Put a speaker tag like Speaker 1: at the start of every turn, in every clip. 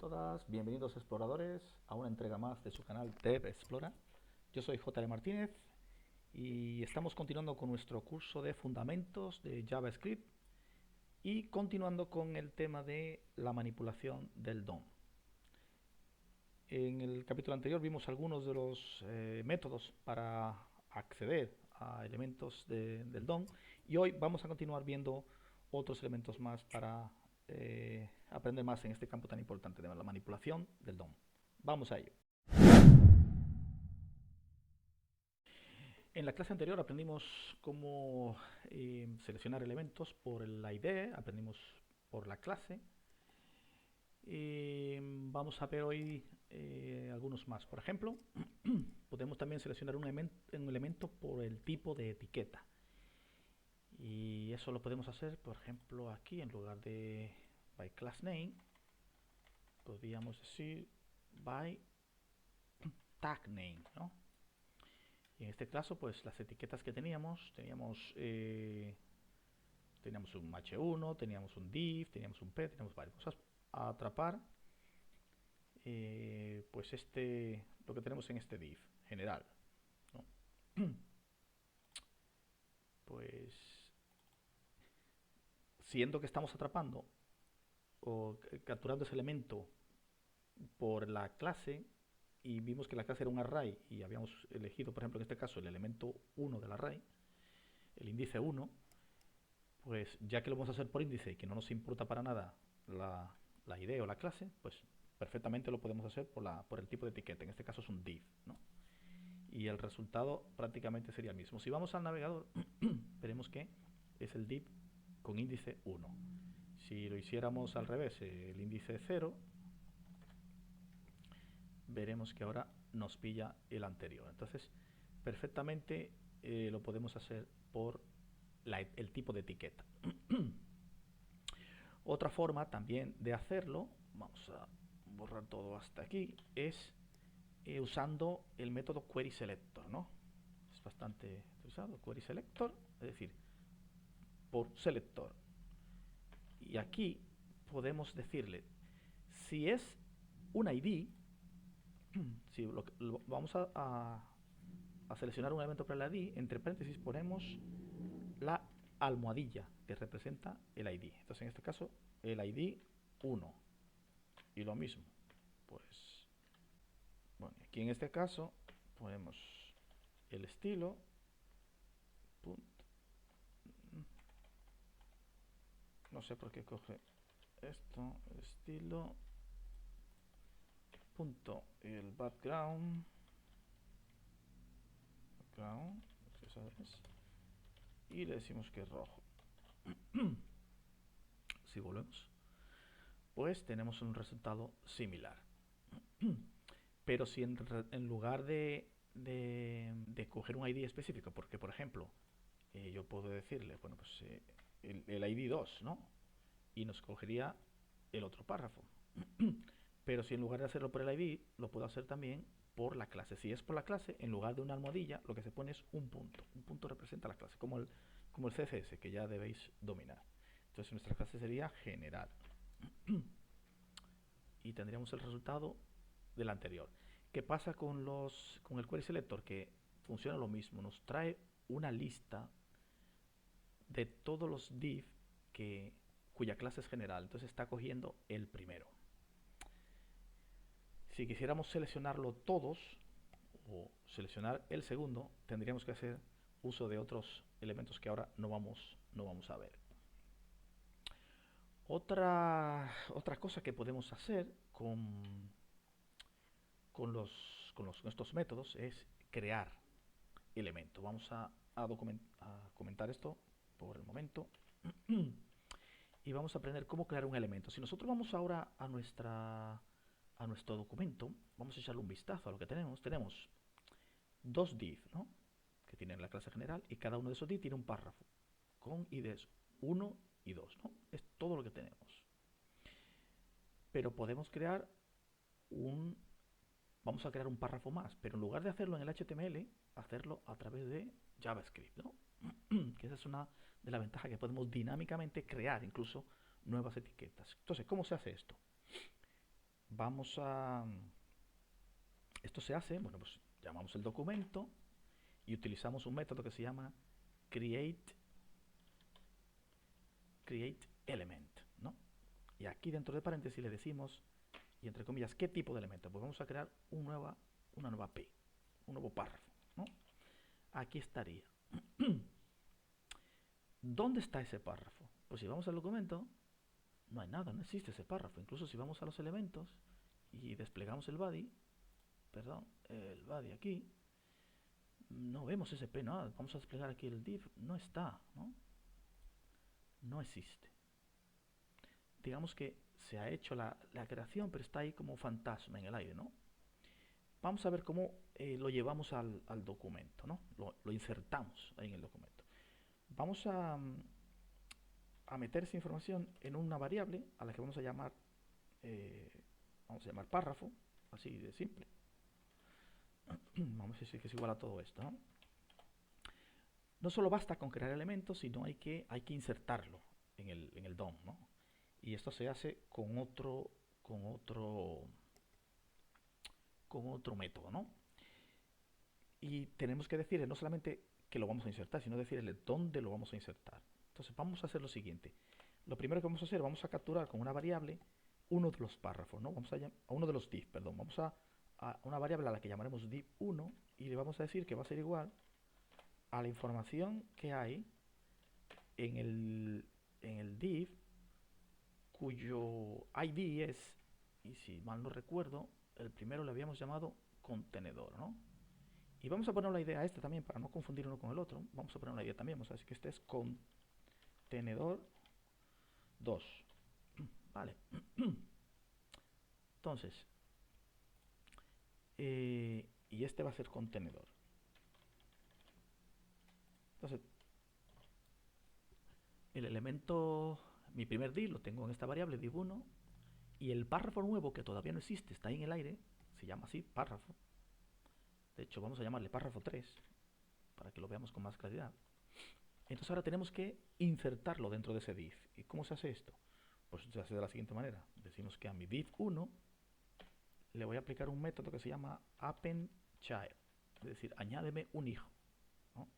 Speaker 1: todas, bienvenidos exploradores a una entrega más de su canal Dev Explora. Yo soy J.L. Martínez y estamos continuando con nuestro curso de fundamentos de JavaScript y continuando con el tema de la manipulación del DOM. En el capítulo anterior vimos algunos de los métodos para acceder a elementos del DOM y hoy vamos a continuar viendo otros elementos más para aprender más en este campo tan importante de la manipulación del DOM. Vamos a ello. En la clase anterior aprendimos cómo seleccionar elementos por el ID, aprendimos por la clase. Vamos a ver hoy algunos más. Por ejemplo, podemos también seleccionar un elemento por el tipo de etiqueta. Y eso lo podemos hacer, por ejemplo, aquí en lugar de by class name, podríamos decir by tag name, ¿no? Y en este caso, pues las etiquetas que teníamos un h1, teníamos un div, teníamos un p, teníamos varias cosas a atrapar. Pues lo que tenemos en este div general, ¿no? Pues siendo que estamos atrapando o capturando ese elemento por la clase y vimos que la clase era un array y habíamos elegido, por ejemplo, en este caso el elemento 1 del array, el índice 1, pues ya que lo vamos a hacer por índice y que no nos importa para nada la ID o la clase, pues perfectamente lo podemos hacer por el tipo de etiqueta. En este caso es un div, ¿no? Y el resultado prácticamente sería el mismo. Si vamos al navegador, veremos que es el div con índice 1. Si lo hiciéramos al revés, el índice 0, veremos que ahora nos pilla el anterior. Entonces, perfectamente lo podemos hacer por el tipo de etiqueta. Otra forma también de hacerlo, vamos a borrar todo hasta aquí, es usando el método querySelector, ¿no? Es bastante utilizado, querySelector, es decir, por selector. Y aquí podemos decirle, si es un ID, si vamos a seleccionar un elemento para el ID, entre paréntesis ponemos la almohadilla que representa el ID. Entonces en este caso el ID 1 y lo mismo, pues bueno, aquí en este caso ponemos el estilo punto, no sé por qué coge esto, el estilo punto el background, y le decimos que es rojo. Si volvemos, pues tenemos un resultado similar. Pero si en lugar de coger un ID específico, porque por ejemplo yo puedo decirle, bueno, pues el ID 2, ¿no? Y nos cogería el otro párrafo. Pero si en lugar de hacerlo por el ID, lo puedo hacer también por la clase. Si es por la clase, en lugar de una almohadilla, lo que se pone es un punto. Un punto representa la clase, como el CSS, que ya debéis dominar. Entonces nuestra clase sería general. Y tendríamos el resultado del anterior. ¿Qué pasa con el querySelector? Que funciona lo mismo. Nos trae una lista de todos los div cuya clase es general. Entonces está cogiendo el primero. Si quisiéramos seleccionarlo todos o seleccionar el segundo, tendríamos que hacer uso de otros elementos que ahora no vamos a ver. Otra cosa que podemos hacer con estos métodos es crear elementos. Vamos a comentar esto por el momento y vamos a aprender cómo crear un elemento. Si nosotros vamos ahora a nuestro documento, vamos a echarle un vistazo a lo que tenemos. Tenemos dos div, ¿no?, que tienen la clase general, y cada uno de esos div tiene un párrafo con IDs 1 y 2, ¿no? Es todo lo que tenemos. Pero podemos crear vamos a crear un párrafo más, pero en lugar de hacerlo en el HTML, hacerlo a través de JavaScript, ¿no? Que esa es una de las ventajas, que podemos dinámicamente crear incluso nuevas etiquetas. Entonces, ¿cómo se hace esto? vamos a... Esto se hace, bueno, pues llamamos el documento y utilizamos un método que se llama create element, ¿no? Y aquí dentro de paréntesis le decimos, y entre comillas, ¿qué tipo de elemento? Pues vamos a crear una nueva P, un nuevo párrafo, ¿no? Aquí estaría. ¿Dónde está ese párrafo? Pues si vamos al documento, no hay nada, no existe ese párrafo. Incluso si vamos a los elementos y desplegamos el body, el body aquí, no vemos ese P, ¿no? Vamos a desplegar aquí el div, no está, ¿no? No existe. Digamos que se ha hecho la creación, pero está ahí como fantasma en el aire, ¿no? Vamos a ver cómo lo llevamos al documento, ¿no? Lo insertamos ahí en el documento. Vamos a meter esa información en una variable a la que vamos a llamar párrafo, así de simple. Vamos a decir que es igual a todo esto, ¿no? No solo basta con crear elementos, sino hay que insertarlo en el DOM, ¿no? Y esto se hace con otro método, ¿no? Y tenemos que decirle no solamente que lo vamos a insertar, sino decirle dónde lo vamos a insertar. Entonces vamos a hacer lo siguiente. Lo primero que vamos a hacer, vamos a capturar con una variable uno de los párrafos, ¿no? Vamos a uno de los div, perdón. Vamos a una variable a la que llamaremos div1 y le vamos a decir que va a ser igual a la información que hay en el div cuyo ID es, y si mal no recuerdo, el primero le habíamos llamado contenedor, ¿no? Y vamos a poner la idea a este también para no confundir uno con el otro. Vamos a poner una idea también, vamos a decir que este es contenedor 2. Vale. Entonces, y este va a ser contenedor. Entonces, el elemento, mi primer div lo tengo en esta variable div1 y el párrafo nuevo que todavía no existe, está ahí en el aire, se llama así, párrafo. De hecho, vamos a llamarle párrafo 3 para que lo veamos con más claridad. Entonces ahora tenemos que insertarlo dentro de ese div. ¿Y cómo se hace esto? Pues se hace de la siguiente manera. Decimos que a mi div1 le voy a aplicar un método que se llama appendChild. Es decir, añádeme un hijo, ¿no?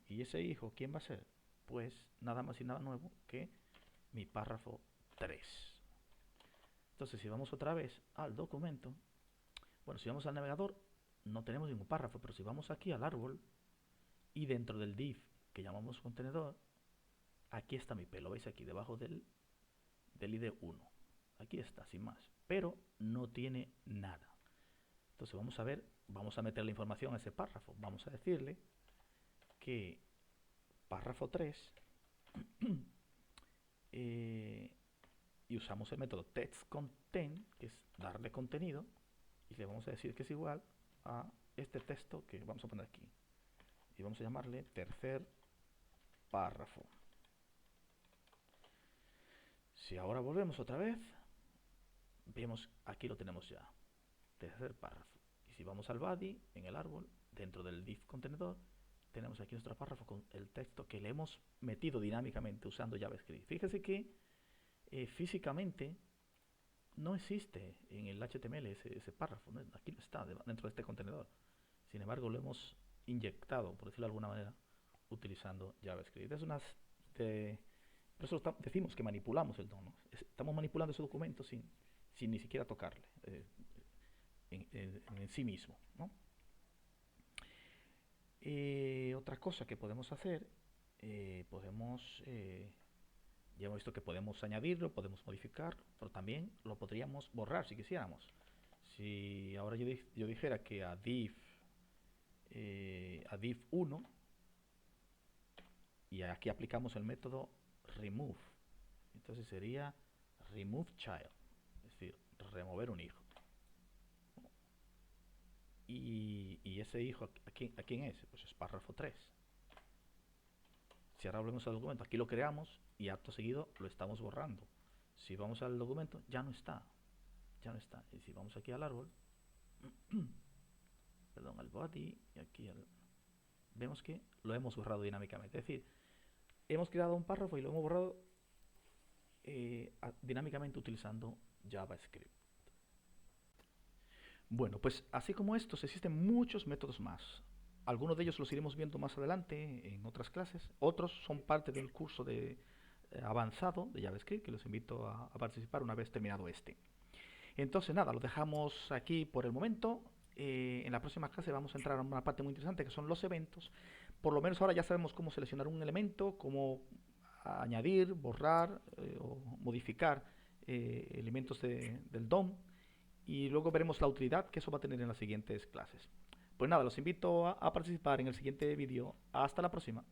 Speaker 1: ¿Y ese hijo quién va a ser? Pues nada más y nada nuevo que mi párrafo 3. Entonces si vamos otra vez al documento, bueno, si vamos al navegador no tenemos ningún párrafo, pero si vamos aquí al árbol y dentro del div que llamamos contenedor, aquí está mi P, lo veis aquí debajo del ID1. Aquí está, sin más, pero no tiene nada. Entonces vamos a ver, vamos a meter la información a ese párrafo. Vamos a decirle que párrafo 3 y usamos el método textContent, que es darle contenido, y le vamos a decir que es igual a este texto que vamos a poner aquí. Y vamos a llamarle tercer párrafo. Si ahora volvemos otra vez, vemos aquí lo tenemos ya, tercer párrafo. Y si vamos al body, en el árbol, dentro del div contenedor, tenemos aquí nuestro párrafo con el texto que le hemos metido dinámicamente usando JavaScript. Fíjese que físicamente no existe en el HTML ese párrafo, ¿no? Aquí no está dentro de este contenedor. Sin embargo, lo hemos inyectado, por decirlo de alguna manera, utilizando JavaScript. Por eso decimos que manipulamos el DOM, ¿no? Estamos manipulando ese documento sin ni siquiera tocarle en sí mismo, ¿no? Otra cosa que podemos hacer, ya hemos visto que podemos añadirlo, podemos modificar, pero también lo podríamos borrar si quisiéramos. Si ahora yo dijera que a div1 y aquí aplicamos el método remove, entonces sería remove child, es decir, remover un hijo. Y ese hijo, ¿a quién es? Pues es párrafo 3. Si ahora volvemos al documento, aquí lo creamos y acto seguido lo estamos borrando. Si vamos al documento, ya no está. Y si vamos aquí al árbol, perdón, al body y aquí vemos que lo hemos borrado dinámicamente. Es decir, hemos creado un párrafo y lo hemos borrado dinámicamente utilizando JavaScript. Bueno, pues así como estos, existen muchos métodos más. Algunos de ellos los iremos viendo más adelante en otras clases. Otros son parte del curso de avanzado de JavaScript, que los invito a participar una vez terminado este. Entonces nada, lo dejamos aquí por el momento. En la próxima clase vamos a entrar a una parte muy interesante que son los eventos. Por lo menos ahora ya sabemos cómo seleccionar un elemento, cómo añadir, borrar o modificar elementos del DOM, y luego veremos la utilidad que eso va a tener en las siguientes clases. Pues nada, los invito a participar en el siguiente vídeo. Hasta la próxima.